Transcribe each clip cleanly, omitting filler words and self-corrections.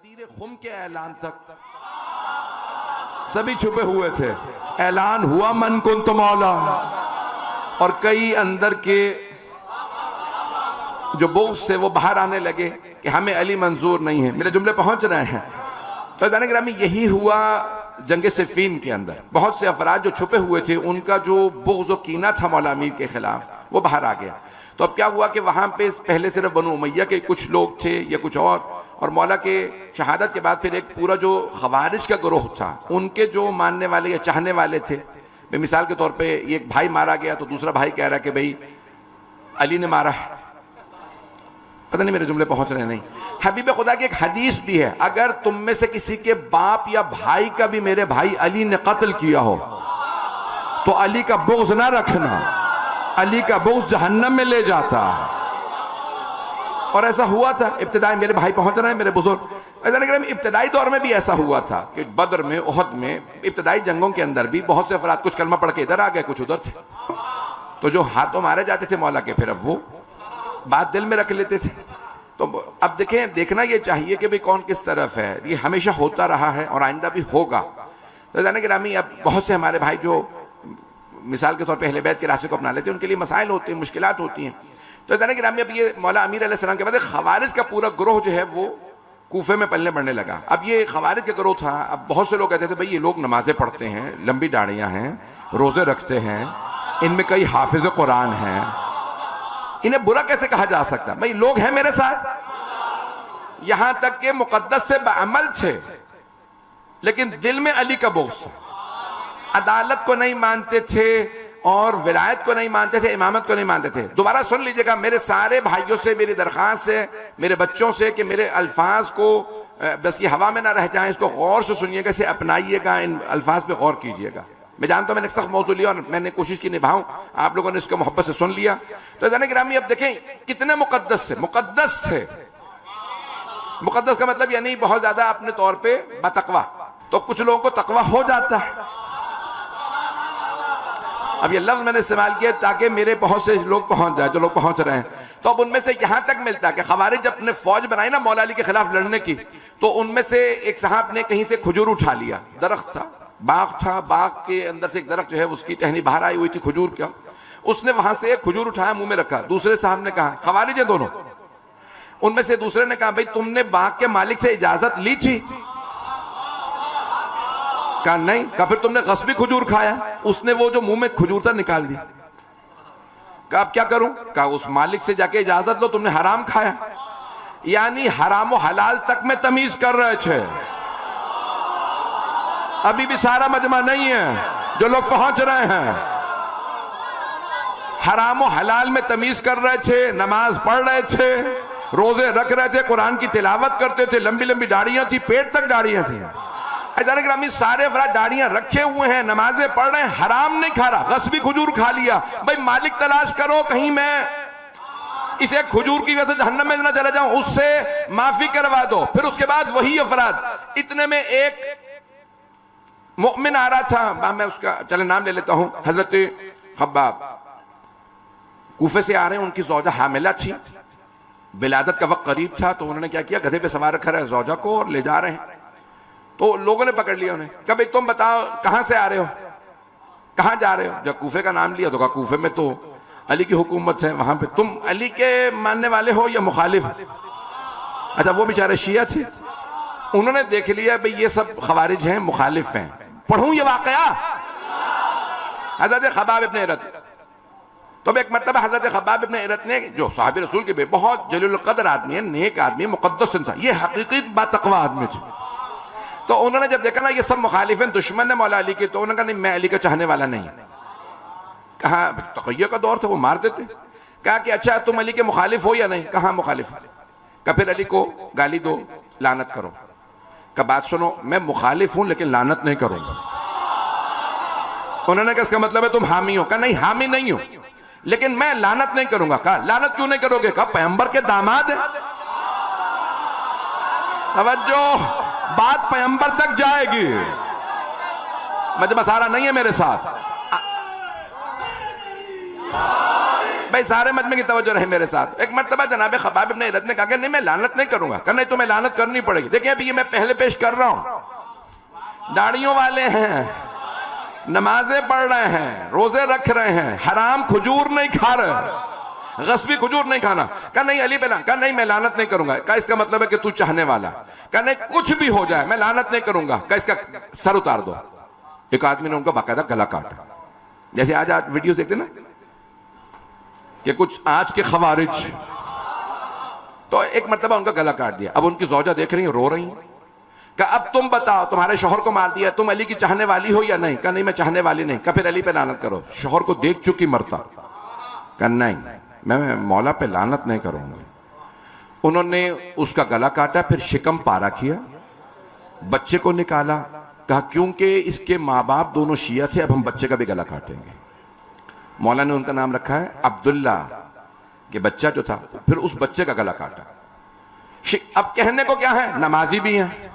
गदीर खुम के ऐलान तक सभी छुपे हुए थे। ऐलान हुआ मन कुन तो मौला, और कई अंदर के जो बोझ थे वो बाहर आने लगे कि हमें अली मंजूर नहीं है। मेरे जुमले पहुंच रहे हैं। तो जाने ग्रामी यही हुआ जंग सिफ़ीन के अंदर। बहुत से अफराद जो छुपे हुए थे उनका जो बुग़्ज़ और कीना था मौला अमीर के खिलाफ वो बाहर आ गया। तो अब क्या हुआ कि वहां पे पहले सिर्फ बनु उमैया के कुछ लोग थे या कुछ और मौला के शहादत के बाद फिर एक पूरा जो खवारिज का ग्रोह था उनके जो मानने वाले या चाहने वाले थे। मिसाल के तौर पे एक भाई मारा गया तो दूसरा भाई कह रहा है कि भाई अली ने मारा। पता नहीं मेरे जुमले पहुंच रहे नहीं। हबीब खुदा की एक हदीस भी है, अगर तुम में से किसी के बाप या भाई का भी मेरे भाई अली ने कत्ल किया हो तो अली का बुग़्ज़ ना रखना, अली का बुग़्ज़ जहन्नम में ले जाता है। और ऐसा हुआ था इब्तिदाई, मेरे भाई पहुंच रहे हैं मेरे बुजुर्ग, इब्तिदाई दौर में भी ऐसा हुआ था कि बदर में, उहद में, इब्तिदाई जंगों के अंदर भी बहुत से अफराद कुछ कलमा पढ़ के इधर आ गए, कुछ उधर थे। तो जो हाथों मारे जाते थे मौला के, फिर अब वो बात दिल में रख लेते थे। तो अब देखें, देखना ये चाहिए कि भाई कौन किस तरफ है। ये हमेशा होता रहा है और आइंदा भी होगा। तो जाने गिरामी, अब बहुत से हमारे भाई जो मिसाल के तौर पे अहले बैत के रास्ते को अपना लेते हैं, उनके लिए मसाइल होते हैं, मुश्किलात होती हैं। तो जाने गिरामी, अब ये मौला अमीर अलैहिस्सलाम के बाद खवारिज का पूरा ग्रोह जो है वो कूफे में पलने बढ़ने लगा। अब ये खवारिज का ग्रोह था। अब बहुत से लोग कहते थे भाई ये लोग नमाजें पढ़ते हैं, लंबी दाढ़ियां हैं, रोजे रखते हैं, इनमें कई हाफिज कुरान हैं, इन्हें बुरा कैसे कहा जा सकता? भाई लोग हैं मेरे साथ, यहां तक के मुकद्दस से बाअमल थे लेकिन दिल में अली का बुग़्ज़, अदालत को नहीं मानते थे और विलायत को नहीं मानते थे, इमामत को नहीं मानते थे। दोबारा सुन लीजिएगा, मेरे सारे भाइयों से मेरी दरख्वास्त है, मेरे बच्चों से, कि मेरे अल्फाज को बस ये हवा में ना रह जाएं, इसको गौर से सुनिएगा, इसे अपनाइएगा, इन अल्फाज पे गौर कीजिएगा। मैं जानता हूं मैंने सख्त मौजूद लिया और मैंने कोशिश की निभाऊं, आप लोगों ने इसको मोहब्बत से सुन लिया। तो जाने गिरामी, अब देखें कितने मुकद्दस से, मुकद्दस से, मुकद्दस का मतलब यानी बहुत ज्यादा अपने तौर पे बतकवा। तो कुछ लोगों को तकवा हो जाता है। अब ये लफ्ज मैंने इस्तेमाल किया ताकि मेरे बहुत से लोग पहुंच जाए, जो लोग पहुंच रहे हैं। तो अब उनमें से यहां तक मिलता है कि खवारिज जब अपने फौज बनाई ना मौला अली के खिलाफ लड़ने की, तो उनमें से एक साहब ने कहीं से खजूर उठा लिया। दरख्त था, बाग था, बाग के अंदर से एक दरख्त जो है उसकी टहनी बाहर आई हुई थी खजूर का, उसने वहां से एक खजूर उठाया, मुंह में रखा। दूसरे साहब ने कहा, खवारिज है दोनों, उनमें से दूसरे ने कहा भाई तुमने बाग के मालिक से इजाजत ली थी? कहा नहीं। कहा फिर तुमने गस्बी खजूर खाया? उसने वो जो मुंह में खजूर था निकाल दी। कहा अब क्या करूं? कहा उस मालिक से जाके इजाजत लो, तुमने हराम खाया। यानी हराम और हलाल तक में तमीज कर रहे थे। अभी भी सारा मजमा नहीं है, जो लोग पहुंच रहे हैं हराम और हलाल में तमीज कर रहे थे, नमाज पढ़ रहे थे, रोजे रख रहे थे, कुरान की तिलावत करते थे, लंबी लंबी दाढ़ियां थी, पेट तक दाढ़ियां थी। ग्रामी सारे अफराद दाढ़ियां रखे हुए हैं, नमाजें पढ़ रहे हैं, हराम नहीं खा रहा, गस्बी खजूर खा लिया। भाई मालिक तलाश करो, कहीं मैं इसे खजूर की वजह से जहन्नम में ना चला जाऊं, उससे माफी करवा दो। फिर उसके बाद वही अफराद, इतने में एक मोमिन आ रहा था, मैं उसका चले नाम ले लेता हूं, हजरत खब्बाब, कूफे से आ रहे हैं। उनकी ज़ौजा हामिला थी, विलादत का वक्त करीब था, तो उन्होंने क्या किया, गधे पे सवार रखा है ज़ौजा को और ले जा रहे हैं। तो लोगों ने पकड़ लिया उन्हें, कहा भाई तुम बताओ कहां से आ रहे हो, कहां जा रहे हो? जब कूफे का नाम लिया तो कहा कूफे में तो अली की हुकूमत है, वहां पे तुम अली के मानने वाले हो या मुखालिफ? अच्छा, वो बेचारे शिया थे, उन्होंने देख लिया भाई ये सब खवारिज हैं, मुखालिफ हैं। पढ़ूं ये वाकया, हजरत खब्बाब इब्न अरत। तो एक मरतबा हजरत खब्बाब इब्न अरत ने, जो साहब रसूल के बहुत जलील कदर आदमी है, नेक आदमी, मुकद्दस इंसान, ये हकीकी बातकवा आदमी थे। तो उन्होंने जब देखा ना ये सब मुखालिफ हैं, दुश्मन है मौला अली के, तो उन्होंने कहा नहीं, मैं अली का चाहने वाला नहीं। कहा तक़य्या का दौर था, वो मार देते। कहा कि अच्छा तुम अली के मुखालिफ हो या नहीं? कहा मुखालिफ। कहा फिर अली को गाली दो, लानत करो। का बात सुनो, मैं मुखालिफ हूं लेकिन लानत नहीं करूंगा। उन्होंने कहा इसका मतलब है तुम हामी हो? कहा नहीं, हामी नहीं हो, लेकिन मैं लानत नहीं करूंगा। कहा लानत क्यों नहीं करोगे? कहा पैगंबर के दामाद है। तवज्जो, बात पैगंबर तक जाएगी, मजमा सारा नहीं है मेरे साथ। भाई सारे मजमे की तवज्जो रहे मेरे साथ। एक मर्तबा जनाब खबाब इब्न इरद ने कहा कि नहीं मैं लानत नहीं करूंगा। कहा नहीं तुम्हें लानत करनी पड़ेगी। देखिए अभी ये मैं पहले पेश कर रहा हूं, दाढ़ियों वाले हैं, नमाजें पढ़ रहे हैं, रोजे रख रहे हैं, हराम खजूर नहीं खा रहे, गस्बी खजूर नहीं खाना। कहा नहीं अली पे कहा नहीं मैं लानत नहीं करूंगा। कहा इसका मतलब है कि तू चाहने वाला। कहा नहीं कुछ भी हो जाए मैं लानत नहीं करूंगा। कहा इसका सर उतार दो। एक आदमी ने उनका बाकायदा गला काटा, जैसे आज वीडियो देखते ना कि कुछ आज के खवारिज, तो एक मर्तबा उनका गला काट दिया। अब उनकी जौजा देख रही है, रो रही है। कहा अब तुम बताओ तुम्हारे शोहर को मार दिया, तुम अली की चाहने वाली हो या नहीं? कहा नहीं मैं चाहने वाली नहीं। कहा फिर अली पे लानत करो, शोहर को देख चुकी मरता। कहा नहीं मैं मौला पे लानत नहीं करूंगा। उन्होंने उसका गला काटा, फिर शिकम पारा किया, बच्चे को निकाला। कहा क्योंकि इसके माँ बाप दोनों शिया थे, अब हम बच्चे का भी गला काटेंगे। मौला ने उनका नाम रखा है अब्दुल्ला, कि बच्चा जो था, फिर उस बच्चे का गला काटा। अब कहने को क्या है, नमाजी भी है।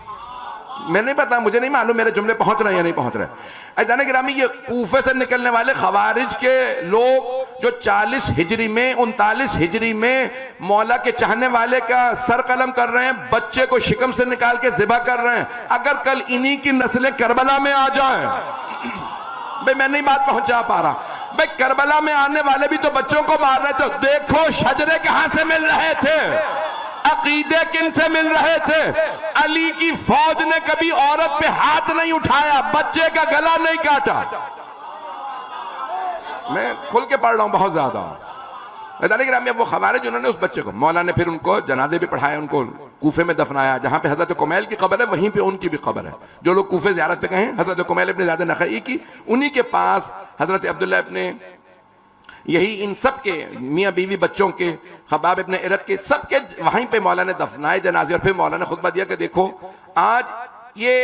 मैं नहीं पता, मुझे नहीं मालूम मेरे जुमले पहुंच रहे हैं या नहीं पहुंच रहे। जाने गिरामी ये कूफे से निकलने वाले खवारिज के लोग जो 40 हिजरी में 39 हिजरी में मौला के चाहने वाले का सर कलम कर रहे हैं, बच्चे को शिकम से निकाल के जिबा कर रहे हैं। अगर कल इन्हीं की नस्लें करबला में आ जाए, भाई मैं नहीं बात पहुंचा पा रहा, भाई करबला में आने वाले भी तो बच्चों को मार रहे थे। देखो शजरे कहां से मिल रहे थे, अकीदे किन से मिल रहे थे। अली की फौज ने कभी औरत पे हाथ नहीं उठाया, बच्चे का गला नहीं काटा। मैं खुल के पढ़ रहा हूं बहुत ज्यादा। वो खवारिज उन्होंने उस बच्चे को, मौला ने फिर उनको जनाजे भी पढ़ाए, उनको कूफे में दफनाया, जहां पे हजरत कुमैल की कब्र है वहीं पे उनकी भी कब्र है। जो लोग कूफे ज़ियारत पे गए हैं, हजरत कुमैल इब्न ज़ियाद नखई की, उन्हीं के पास हजरत अब्दुल्ला इब्ने, यही इन सब के मियाँ बीवी बच्चों के, खबाब इब्न इरद के, सबके वहीं पे मौला ने दफनाए जनाजे। और फिर मौला ने खुतबा दिया कि देखो आज ये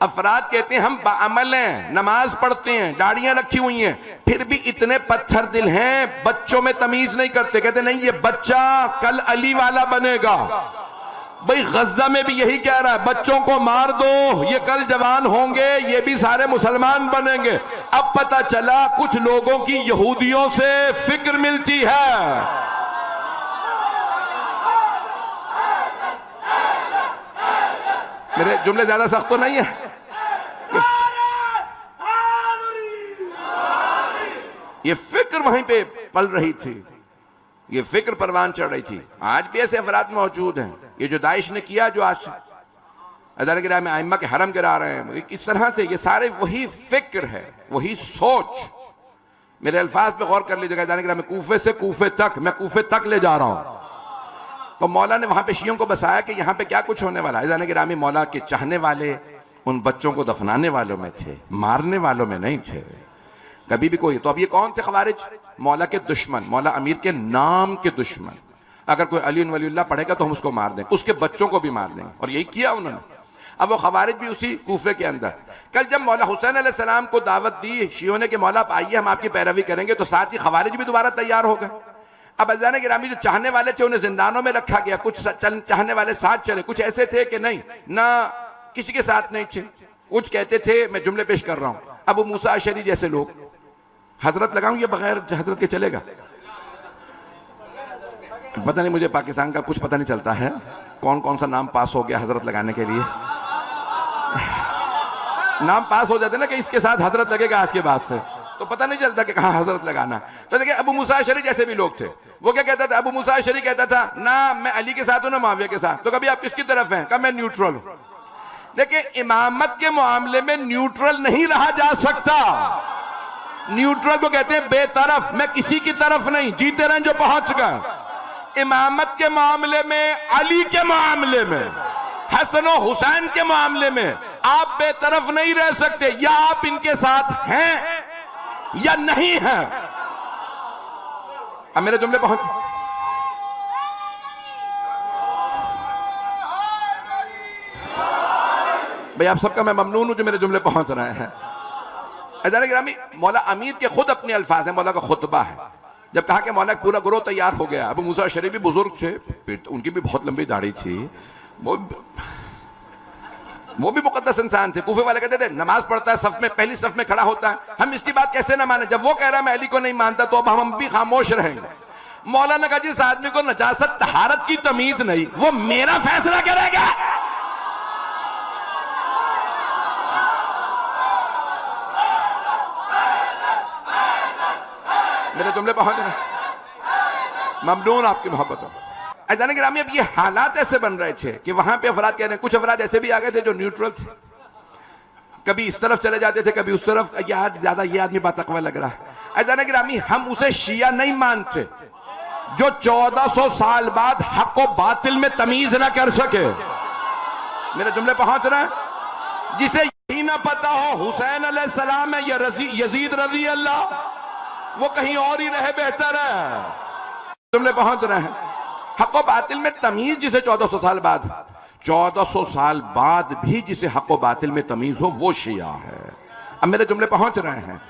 अफराद कहते हैं हम बाअमल हैं, नमाज पढ़ते हैं, दाढ़ियां रखी हुई हैं, फिर भी इतने पत्थर दिल हैं, बच्चों में तमीज नहीं करते। कहते नहीं ये बच्चा कल अली वाला बनेगा। भाई गज्जा में भी यही कह रहा है, बच्चों को मार दो, ये कल जवान होंगे, ये भी सारे मुसलमान बनेंगे। अब पता चला कुछ लोगों की यहूदियों से फिक्र मिलती है। मेरे जुमले ज्यादा सख्त तो नहीं है। ये फिक्र वहीं पे पल रही थी, ये फिक्र परवान चढ़ रही थी। आज भी ऐसे अफराद मौजूद हैं। ये जो दाइश ने किया, जो आज अज़हर गिरा में आइम्मा के हरम गिरा रहे हैं, इस तरह से ये सारे वही फिक्र है, वही सोच। मेरे अल्फाज पे गौर कर लीजिएगा। अज़हर गिरा में कूफे से कूफे तक, मैं कूफे तक ले जा रहा हूं। तो मौला ने वहां पे शियों को बसाया कि यहां पे क्या कुछ होने वाला है। अज़हर गिरा में मौला के चाहने वाले उन बच्चों को दफनाने वालों में थे, मारने वालों में नहीं थे कभी भी कोई। तो अब ये कौन थे खवारिज? मौला के दुश्मन, मौला अमीर के नाम के दुश्मन। अगर कोई अली वलीउल्लाह पढ़ेगा तो हम उसको मार देंगे, उसके बच्चों को भी मार देंगे। और यही किया उन्होंने। अब वो खवारिज भी उसी कूफे के अंदर। कल जब मौला हुसैन अलैहिस्सलाम को दावत दी शियों ने कि मौला आप आइए हम आपकी पैरवी करेंगे, तो साथ ही खवारिज भी दोबारा तैयार हो गए। अब अज़ान गिरामी जो चाहने वाले थे उन्हें जिंदानों में रखा गया, कुछ चाहने वाले साथ चले, कुछ ऐसे थे कि नहीं, ना किसी के साथ नहीं थे। कुछ कहते थे, मैं जुमले पेश कर रहा हूं, अबू मूसा अशरी जैसे लोग, हजरत लगाऊं ये बगैर हजरत के चलेगा? पता नहीं, मुझे पाकिस्तान का कुछ पता नहीं चलता है, कौन कौन सा नाम पास हो गया हजरत लगाने के लिए। नाम पास हो जाते ना कि इसके साथ हजरत लगेगा आज के बाद से, तो पता नहीं चलता कि कहां हजरत लगाना। तो देखिए अबू मूसा अशरी जैसे भी लोग थे, वो क्या कहता था? अबू मूसा अशरी कहता था ना मैं अली के साथ हूं ना मुआविया के साथ। तो कभी आप किसकी तरफ हैं? कहा मैं न्यूट्रल हूं। देखिए इमामत के मामले में न्यूट्रल नहीं रहा जा सकता। न्यूट्रल को कहते हैं बेतरफ, मैं किसी की तरफ नहीं, जीते रहें जो पहुंच गए। इमामत के मामले में, अली के मामले में, हसन और हुसैन के मामले में आप बेतरफ नहीं रह सकते। या आप इनके साथ हैं या नहीं हैं। अब मेरे जुमले पहुंच, भाई आप सबका मैं ममनून हूं जो मेरे जुमले पहुंच रहे हैं। गिरामी मौला अमीर के खुद अपने अल्फाज हैं, मौला का खुतबा है। जब कहा कि मौला पूरा गुरोह तैयार हो गया, अबू मूसा अशरी भी बुजुर्ग थे, उनकी भी बहुत लंबी दाढ़ी थी, वो वो भी मुकद्दस इंसान थे। कूफे वाले कहते थे नमाज पढ़ता है सफ में, पहली सफ में खड़ा होता है, हम इसकी बात कैसे ना माने, जब वो कह रहा है मैं अली को नहीं मानता तो अब हम भी खामोश रहेंगे। मौलाना ने कहा जिस आदमी को नजासत तहारत की तमीज नहीं, वो मेरा फैसला करेगा। मेरे जुमले पहुंच रहे, ममनून आपकी मोहब्बत हो। अजान गिरामी, अब ये हालात ऐसे बन रहे थे कि वहां पे अफराद कह रहे हैं, कुछ अफराद ऐसे भी आ गए थे जो न्यूट्रल थे, कभी इस तरफ चले जाते थे कभी उस तरफ, यार ज्यादा ये आदमी बातकवा लग रहा है। अजान गिरामी, हम उसे शिया नहीं मानते जो 1400 साल बाद हक व बातिल में तमीज ना कर सके। मेरे जुमले पहुंच रहे हैं? जिसे यही ना पता हो हुसैन अलैहिस्सलाम है या यजीद रजी अल्लाह, वो कहीं और ही रहे बेहतर है। जुमले पहुंच रहे हैं? हक व बातिल में तमीज जिसे 1400 साल बाद, 1400 साल बाद भी जिसे हक व बातिल में तमीज हो वो शिया है। अब मेरे जुमले पहुंच रहे हैं?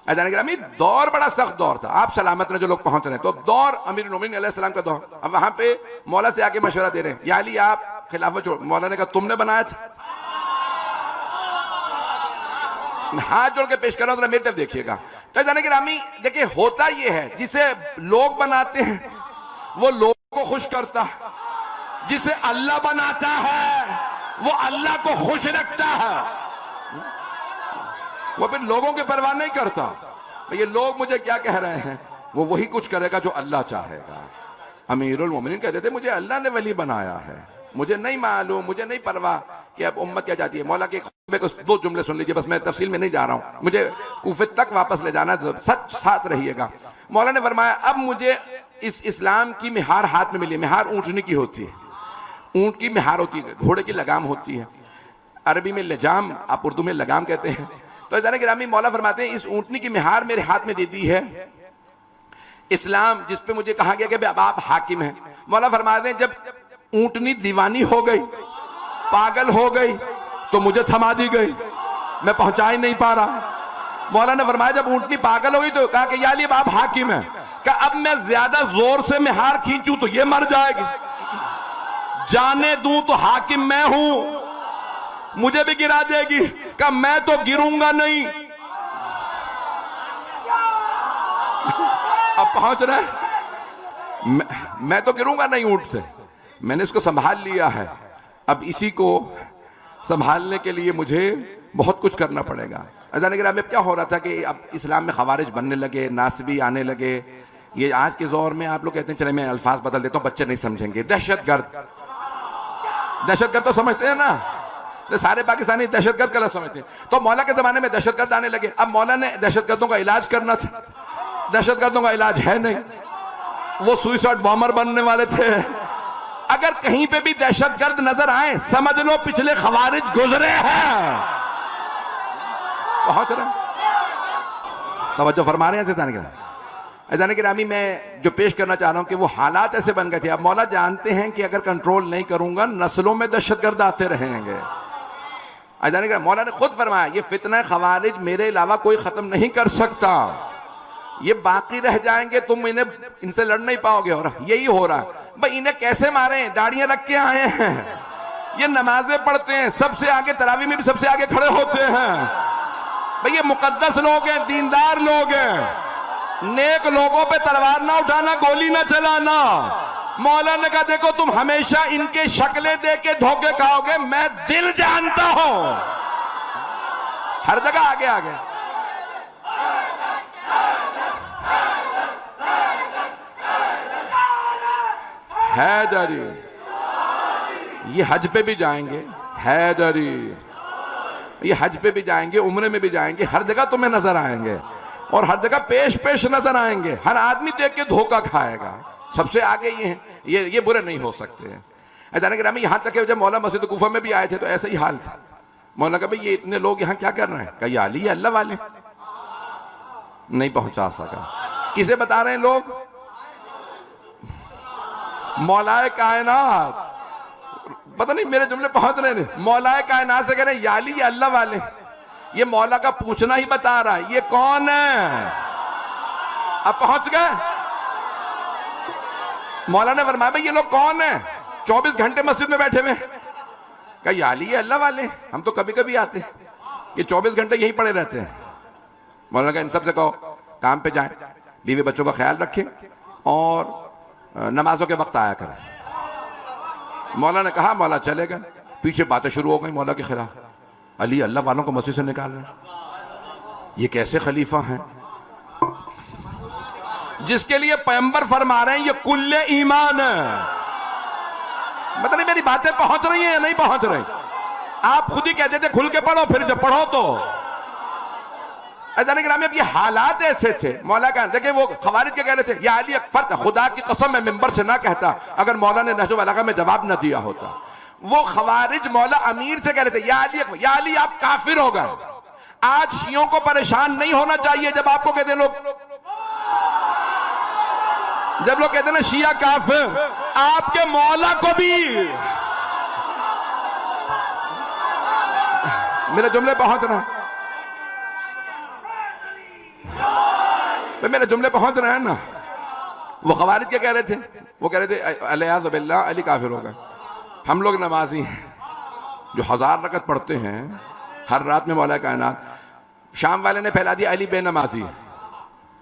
अजान गिरामी, दौर बड़ा सख्त दौर था, आप सलामत ने जो लोग पहुंच रहे हैं, तो दौर अमीर मोमिनीन अलैहिस्सलाम का दौर। अब वहां पे मौला से आके मशवरा दे रहे हैं, या अली आप खिलाफत छोड़। मौला ने कहा तुमने बनाया था, हाथ जोड़ के पेश कर रहा हूं, मेरी तरफ देखिएगा। तो अजान गिरामी देखिए, होता ये है जिसे लोग बनाते हैं वो लोगों को खुश करता, जिसे अल्लाह बनाता है वो अल्लाह को खुश रखता है, वो फिर लोगों की परवाह नहीं करता। ये लोग मुझे क्या कह रहे हैं, वो वही कुछ करेगा जो अल्लाह चाहेगा। अमीरुल मोमिनीन कहते थे मुझे अल्लाह ने वली बनाया है, मुझे नहीं मालूम, मुझे नहीं परवाह कि अब उम्मत क्या चाहती है। मौला के दो जुमले सुन लीजिए, बस मैं तफसील में नहीं जा रहा हूं, मुझे कूफे तक वापस ले जाना है, सच साथ रहिएगा। मौला ने फरमाया अब मुझे इस इस्लाम की मिहार हाथ में मिली। मिहार ऊंटनी की होती है, ऊंट की मिहार होती है, घोड़े की लगाम होती है, अरबी में लजाम, आप उर्दू में लगाम कहते हैं। तो जाने गिरामी मौला फरमाते हैं इस ऊंटनी की मिहार मेरे हाथ में दे दी है इस्लाम, जिस पे मुझे कहा गया कि अब आप हाकिम हैं। मौला फरमाते हैं जब ऊंटनी दीवानी हो गई, पागल हो गई, तो मुझे थमा दी गई, मैं पहुंचा ही नहीं पा रहा। मौला ने फरमाया जब ऊंटनी पागल हो गई तो कहा कि या अली अब आप हाकिम हैं। कहा अब मैं ज्यादा जोर से मिहार खींचूं तो ये मर जाएगी, जाने दूं तो हाकिम मैं हूं, मुझे भी गिरा देगी। कहा मैं तो गिरूंगा नहीं। अब पहुंच रहे, मैं तो गिरूंगा नहीं ऊंट से, मैंने इसको संभाल लिया है, अब इसी को संभालने के लिए मुझे बहुत कुछ करना पड़ेगा। अजान गिरामी क्या हो रहा था कि अब इस्लाम में खवारिज बनने लगे, नासबी आने लगे। ये आज के दौर में आप लोग कहते हैं, चले मैं अल्फाज बदल देता हूं, बच्चे नहीं समझेंगे, दहशतगर्द। दहशतगर्द तो समझते हैं ना, तो सारे पाकिस्तानी दहशतगर्द गलत समझते हैं। तो मौला के जमाने में दहशतगर्द आने लगे, अब मौला ने दहशतगर्दों का इलाज करना था, दहशतगर्दों का इलाज है नहीं, वो सुइसाइड बॉम्बर बनने वाले थे। अगर कहीं पे भी दहशतगर्द नजर आए समझ लो पिछले खवारिज गुजरे हैं। पहुंच रहे, तवज्जो फरमा रहे हैं जाने गिरामी। मैं जो पेश करना चाह रहा हूं कि वो हालात ऐसे बन गए थे। अब मौला जानते हैं कि अगर कंट्रोल नहीं करूंगा नस्लों में दहशतगर्द आते रहेंगे। मौला ने खुद फरमाया ये फितना खवारिज मेरे अलावा कोई खत्म नहीं कर सकता, ये बाकी रह जाएंगे, तुम इन्हें इनसे लड़ नहीं पाओगे। और यही हो रहा है भाई, इन्हें कैसे मारें, दाढ़ियां रख के आए हैं, ये नमाजें पढ़ते हैं, सबसे आगे तरावी में भी सबसे आगे खड़े होते हैं भाई, ये मुकद्दस लोग हैं, दीनदार लोग हैं, नेक लोगों पे तलवार ना उठाना, गोली ना चलाना। मौला ने कहा देखो तुम हमेशा इनके शक्लें देख के धोखे खाओगे, मैं दिल जानता हूं, हर जगह आगे आगे। हैदरी, ये हज पे भी जाएंगे, हैदरी, ये हज पे भी जाएंगे, उम्रे में भी जाएंगे, हर जगह तुम्हें नजर आएंगे और हर जगह पेश पेश नजर आएंगे, हर आदमी देख के धोखा खाएगा। सबसे आगे ये हैं, ये बुरे नहीं हो सकते हैं। अचानक गिरामी यहां तक जब मौला मस्जिद कूफा में भी आए थे तो ऐसा ही हाल था। मौला कहा भाई ये इतने लोग यहाँ क्या कर रहे हैं? कहा अली ये अल्लाह वाले, नहीं पहुंचा सका। किसे बता रहे हैं लोग? मौलाए कायनात। पता नहीं मेरे जुमले पहुंच रहे हैं। मौलाए कायनात से कह रहे हैं या अली ये अल्लाह वाले, ये मौला का पूछना ही बता रहा है ये कौन है। अब पहुंच गए। मौला ने फरमाया भाई ये लोग कौन है? 24 घंटे मस्जिद में बैठे हुए, कहा या अली ये अल्लाह वाले, हम तो कभी कभी आते, ये 24 घंटे यहीं पड़े रहते हैं। मौलाना कहा इन सबसे कहो काम पे जाएं, बीवी बच्चों का ख्याल रखें और नमाजों के वक्त आया करें। मौला ने कहा, मौला चले गए। पीछे बातें शुरू हो गई मौला के खिलाफ, अली अल्लाह वालों को मस्जिद से निकाल रहे हैं, ये कैसे खलीफा हैं जिसके लिए पैगंबर फरमा रहे हैं ये कुल्ले ईमान है। पता नहीं मेरी बातें पहुंच रही हैं या नहीं पहुंच रही। आप खुद ही कहते थे खुल के पढ़ो, फिर जब पढ़ो तो ग्राम में ये हालात ऐसे थे। मौला का देखिए वो खवारिज के कह रहे थे या अली एक फर्द, खुदा की कसम मैं मिंबर से ना कहता अगर मौला ने नहजुल बलागा में जवाब ना दिया होता। वो खवारिज मौला अमीर से कह रहे थे या अली आप काफिर हो गए। आज शियों को परेशान नहीं होना चाहिए जब आपको कहते लोग, जब लोग कहते हैं ना शिया काफिर, आपके मौला को भी, मेरे जुमले पहुंच रहे हैं, मेरे जुमले पहुंच रहे हैं ना। वो खवारिज क्या कह रहे थे, वो कह रहे थे अलियाज़ बिल्लाह अली काफिर हो गए। हम लोग नमाजी हैं जो 1000 रकत पढ़ते हैं हर रात में मौला कायनात, शाम वाले ने फैला दिया अली बेनमाजी है।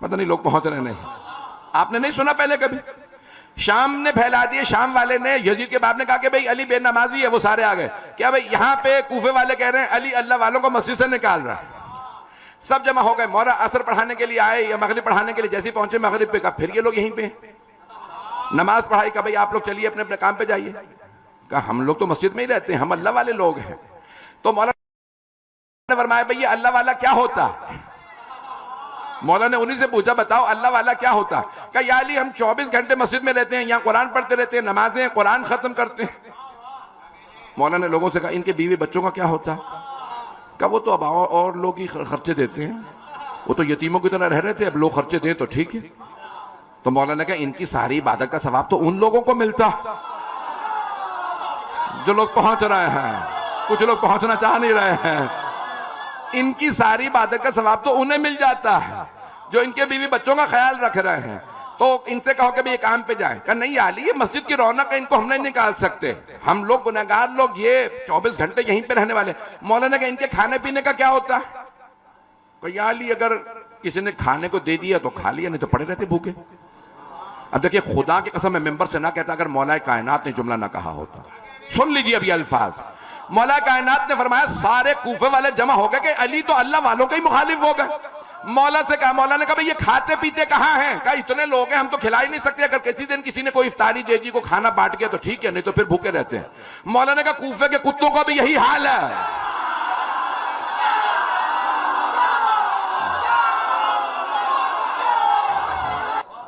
पता नहीं लोग पहुंच रहे नहीं, आपने नहीं सुना पहले कभी। शाम ने फैला दिए, शाम वाले ने, यजीद के बाप ने कहा कि भाई अली बेनमाजी है, वो सारे आ गए। क्या भाई यहाँ पे कूफे वाले कह रहे हैं अली अल्लाह वालों को मस्जिद से निकाल रहा है। सब जमा हो गए, मौला असर पढ़ाने के लिए आए या मगरिब पढ़ाने के लिए, जैसे पहुंचे मगरिब पे, कहा फिर ये लोग यहीं पे नमाज पढ़ाई। कहा भाई आप लोग चलिए अपने अपने काम पे जाइए। कहा हम लोग तो मस्जिद में ही रहते हैं, हम अल्लाह वाले लोग हैं। तो मौला ने फरमाया भाई ये अल्लाह वाला क्या होता। मौला ने उन्हीं से पूछा बताओ अल्लाह वाला क्या होता। कहा या अली हम 24 घंटे मस्जिद में रहते हैं, यहाँ कुरान पढ़ते रहते हैं, नमाजें कुरान खत्म करते हैं। मौला ने लोगों से कहा इनके बीवी बच्चों का क्या होता। कहा वो तो अब और लोग ही खर्चे देते हैं, वो तो यतीमों की तरह रह रहे थे, अब लोग खर्चे दें तो ठीक है। तो मौला ने कहा इनकी सारी इबादत का सवाब तो उन लोगों को मिलता जो लोग पहुंच रहे हैं, कुछ लोग पहुंचना चाह नहीं रहे हैं। इनकी सारी इबादत का सवाब तो उन्हें मिल जाता है जो इनके बीवी बच्चों का ख्याल रख रहे हैं। तो इनसे कहो कि ये काम पे जाए। कहा नहीं आली ये मस्जिद की रौनक है, इनको हम नहीं निकाल सकते, हम लोग गुनहगार लोग ये 24 घंटे यहीं पे रहने वाले। मौलाना ने कहा इनके खाने पीने का क्या होता। कहा आली अगर किसी ने खाने को दे दिया तो खा लिया, नहीं तो पड़े रहते भूखे। अब देखिए खुदा की कसम मैं मेंबर से ना कहता अगर मौला कायनात ने जुमला ना कहा होता। सुन लीजिए अभी अल्फाज, मौला कायनात ने फरमाया सारे कूफे वाले जमा हो गए कि अली तो अल्लाह वालों के ही मुखालिफ हो गए। मौला से कहा, मौला ने कहा ये खाते पीते कहाँ हैं। कहा इतने लोग हैं हम तो खिला ही नहीं सकते, अगर किसी दिन किसी ने कोई इफ्तारी दे दी, को खाना बांट गया तो ठीक है, नहीं तो फिर भूखे रहते हैं। मौला ने कहा कूफे के कुत्तों का भी यही हाल है।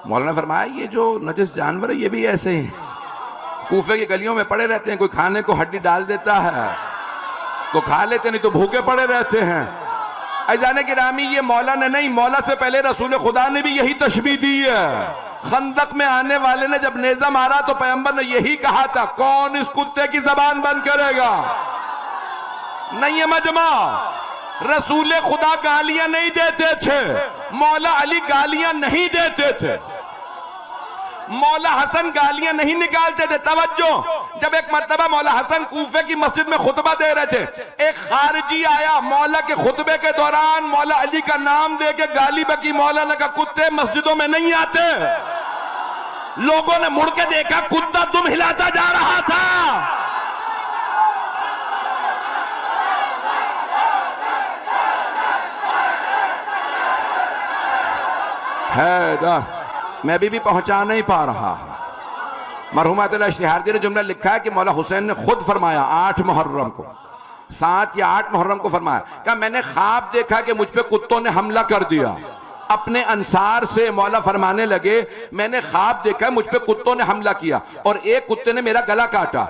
मौलाना ने फरमाया ये जो नजिस जानवर है ये भी ऐसे ही कूफे की गलियों में पड़े रहते हैं, कोई खाने को हड्डी डाल देता है तो खा लेते, नहीं तो भूखे पड़े रहते हैं। अजाने गिरामी ये मौला ने नहीं, मौला से पहले रसूल खुदा ने भी यही तशबीह दी है। खंदक में आने वाले ने जब नेजा मारा तो पैगंबर ने यही कहा था कौन इस कुत्ते की जबान बंद करेगा। नहीं है मजमा, रसूल खुदा गालियां नहीं देते थे, मौला अली गालियां नहीं देते थे, मौला हसन गालियां नहीं निकालते थे। तवज्जो, जब एक मर्तबा मौला हसन कूफे की मस्जिद में खुतबा दे रहे थे, एक खारिजी आया मौला के खुतबे के दौरान मौला अली का नाम दे के गाली बकी। मौला ने कहा कुत्ते मस्जिदों में नहीं आते। लोगों ने मुड़ के देखा कुत्ता तुम हिलाता जा रहा था। हैदर मैं अभी पहुंचा नहीं पा रहा। मरहुमा इश्तिहारदी ने जुमला लिखा है कि मौला हुसैन ने खुद फरमाया 8 मुहर्रम को, 7 या 8 मुहर्रम को फरमाया, कहा मैंने ख्वाब देखा कि मुझ पे कुत्तों ने हमला कर दिया। अपने अंसार से मौला फरमाने लगे मैंने ख्वाब देखा मुझ पे कुत्तों ने हमला किया और एक कुत्ते ने मेरा गला काटा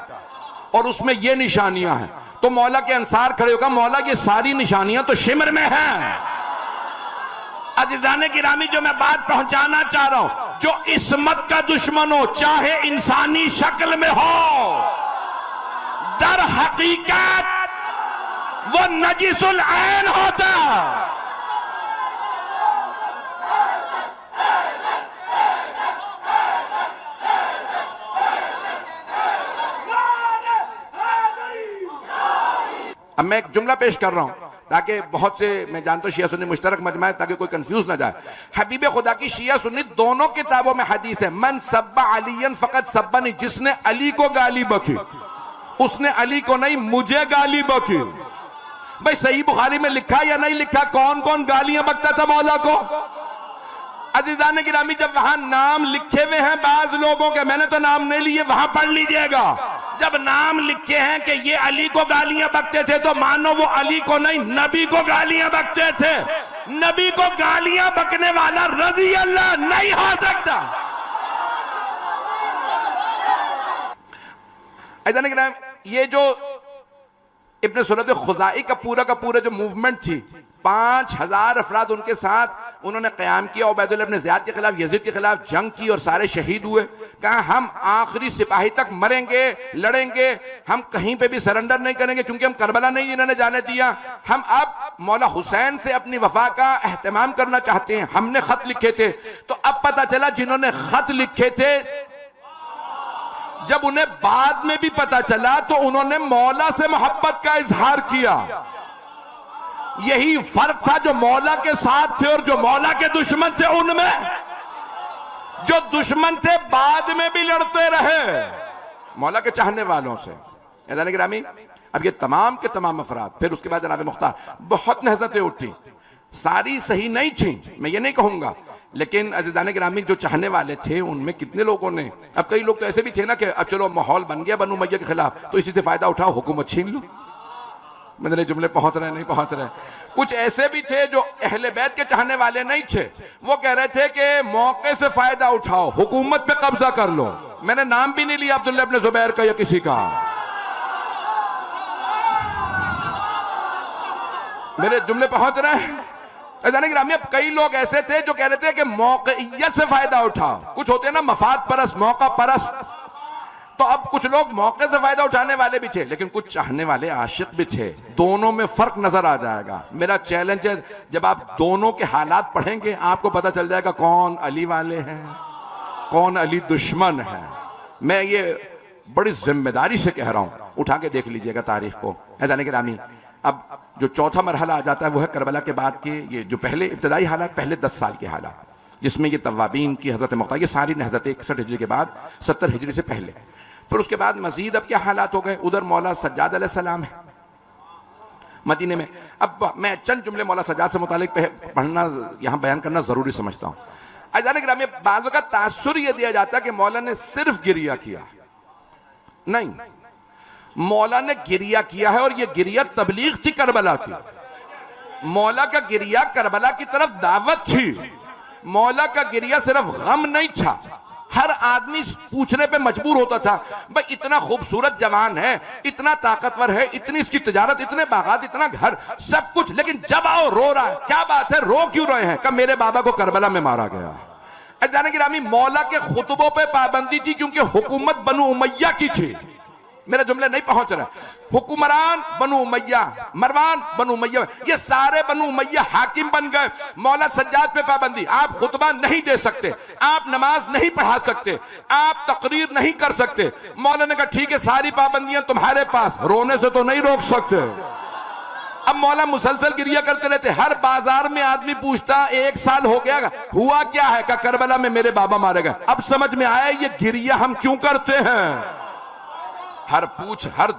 और उसमें ये निशानियां हैं। तो मौला के अंसार खड़े होकर मौला ये सारी निशानियां तो शिमर में हैं। अज़ीज़ाने गिरामी जो मैं बात पहुंचाना चाह रहा हूं, जो इस्मत का दुश्मन हो चाहे इंसानी शक्ल में हो, दर हकीकत वो नजिसुल ऐन होता। अब मैं एक जुमला पेश कर रहा हूं ताकि बहुत से, मैं जानता हूं शिया सुन्नी मुश्तरक मजमा है, ताकि कोई कंफ्यूज ना जाए। हबीब खुदा की शिया सुन्नी दोनों किताबों में हदीस है, मन सब्बा अलियन फकत सब्बनी, जिसने अली को गाली बकी उसने अली को नहीं मुझे गाली बकी। भाई सही बुखारी में लिखा या नहीं लिखा कौन कौन गालियां बकता था मौला को? अजीजान गिरामी, जब वहां नाम लिखे हुए हैं बाज लोगों के, मैंने तो नाम नहीं लिए, वहां पढ़ लीजिएगा, जब नाम लिखे हैं कि ये अली को गालियां बकते थे तो मानो वो अली को नहीं नबी को गालियां बकते थे। नबी को गालियां बकने वाला रजी अल्लाह नहीं हो सकता। अजीजान गिरामी, ये जो इब्न सुरत खुजाई का पूरा जो मूवमेंट थी, 5000 अफराद उनके साथ उन्होंने क़याम किया, उबैदुल्लाह इब्न ज़ियाद के खिलाफ, यजीद के खिलाफ जंग की और सारे शहीद हुए। कहा हम आखिरी सिपाही तक मरेंगे, लड़ेंगे, हम कहीं पे भी सरेंडर नहीं करेंगे, क्योंकि हम करबला नहीं इन्होंने जाने दिया। हम अब मौला हुसैन से अपनी वफा का एहतमाम करना चाहते हैं। हमने खत लिखे थे, तो अब पता चला जिन्होंने खत लिखे थे, जब उन्हें बाद में भी पता चला तो उन्होंने मौला से मोहब्बत का इजहार किया। यही फर्क था जो मौला के साथ थे और जो मौला के दुश्मन थे उनमें। जो दुश्मन थे बाद में भी लड़ते रहे मौला के चाहने वालों से। यानी गिरामी, अब ये तमाम के तमाम अफराद, फिर उसके बाद जनाब मुख्तार, बहुत नहज़तें उठी, सारी सही नहीं थी, मैं ये नहीं कहूंगा, लेकिन अज़ीज़ान गिरामी जो चाहने वाले थे उनमें कितने लोगों ने, अब कई लोग तो ऐसे भी थे ना कि अब चलो माहौल बन गया बनु उमय्या के खिलाफ, तो इसी से फायदा उठाओ, हुकूमत छीन लो। मेरे जुमले पहुंच रहे नहीं पहुंच रहे। कुछ ऐसे भी थे जो अहले बैत के चाहने वाले नहीं थे, वो कह रहे थे कि मौके से फायदा उठाओ, हुकूमत पे कब्जा कर लो। मैंने नाम भी नहीं लिया अब्दुल्लाह इब्न जुबैर का या किसी का। मेरे जुमले पहुंच रहे हैं? अब कई लोग ऐसे थे जो कह रहे थे कि मौक़इयत से फायदा उठाओ। कुछ होते हैं ना मफाद परस्त, मौका परस्त, तो अब कुछ लोग मौके से फायदा उठाने वाले भी थे, लेकिन कुछ चाहने वाले आशिक भी थे। दोनों में फर्क नजर आ जाएगा। मेरा चैलेंज है, जब आप दोनों के हालात पढ़ेंगे आपको पता चल जाएगा कौन अली वाले हैं, कौन अली दुश्मन है। मैं ये बड़ी जिम्मेदारी से कह रहा हूं, उठा के देख लीजिएगा तारीख को। ऐसा कि रामी, अब जो चौथा मरहला आ जाता है वो है करबला के बाद के ये जो पहले इब्तदाई हालात, पहले 10 साल के हालात, जिसमें ये तवाबीन की हजरत मुख्ता, ये सारी नहज़तें 61 हिजरी के बाद 70 हिजरी से पहले। फिर उसके बाद मजीद अब क्या हालात हो गए, उधर मौला सज्जाद अलैहिस्सलाम है मदीने में। अब मैं चंद जुमले मौला सज्जाद से मुतालिक पढ़ना यहां बयान करना जरूरी समझता हूं। अजान ग्रामी, बाज़ों का तासुर यह दिया जाता है कि मौला ने सिर्फ गिरिया किया, नहीं, मौला ने गिरिया किया है और यह गिरिया तबलीग थी करबला की। मौला का गिरिया करबला की तरफ दावत थी। मौला का गिरिया सिर्फ गम नहीं था, हर आदमी पूछने पे मजबूर होता था, भाई इतना खूबसूरत जवान है, इतना ताकतवर है, इतनी इसकी तिजारत, इतने बागात, इतना घर, सब कुछ, लेकिन जब आओ रो रहा है, क्या बात है, रो क्यों रहे हैं? कब मेरे बाबा को करबला में मारा गया। जाने गिरामी, मौला के खुतबों पे पाबंदी थी क्योंकि हुकूमत बनु उमय्या की थी। मेरे जुमले नहीं पहुंच रहे। हुक्मरान बनु उमय्या, मरवान बनु उमय्या, ये सारे बनु उमय्या हाकिम बन गए। मौला सज्जाद पे पाबंदी, आप खुतबा नहीं दे सकते, आप नमाज नहीं पढ़ा सकते, आप तकरीर नहीं कर सकते। मौला ने कहा ठीक है, सारी पाबंदियां तुम्हारे पास, रोने से तो नहीं रोक सकते। अब मौला मुसलसल गिरिया करते रहते। हर बाजार में आदमी पूछता 1 साल हो गया, हुआ क्या है? का करबला में मेरे बाबा मारे गए। अब समझ में आया ये गिरिया हम क्यों करते हैं। हर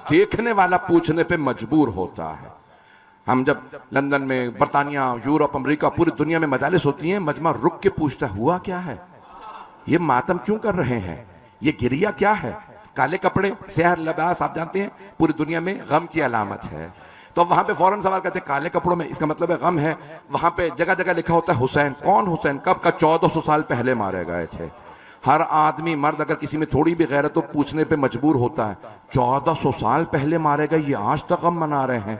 देखने वाला पूछने पे मजबूर होता है। हम जब लंदन में, बर्तानिया, यूरोप, अमेरिका, पूरी दुनिया में मजालिस होती हैं, मजमा रुक के पूछता हुआ क्या है, ये मातम क्यों कर रहे हैं, ये गिरिया क्या है। काले कपड़े, सेहर लिबास, आप जानते हैं पूरी दुनिया में गम की अलामत है। तो वहां पे फौरन सवाल करते हैं काले कपड़ों में, इसका मतलब है गम है। वहां पे जगह जगह लिखा होता है हुसैन। कौन हुसैन? कब का? 1400 साल पहले मारे गए थे। हर आदमी मर्द अगर किसी में थोड़ी भी गैरत तो पूछने पे मजबूर होता है, 1400 साल पहले मारे गए, ये आज तक हम मना रहे हैं।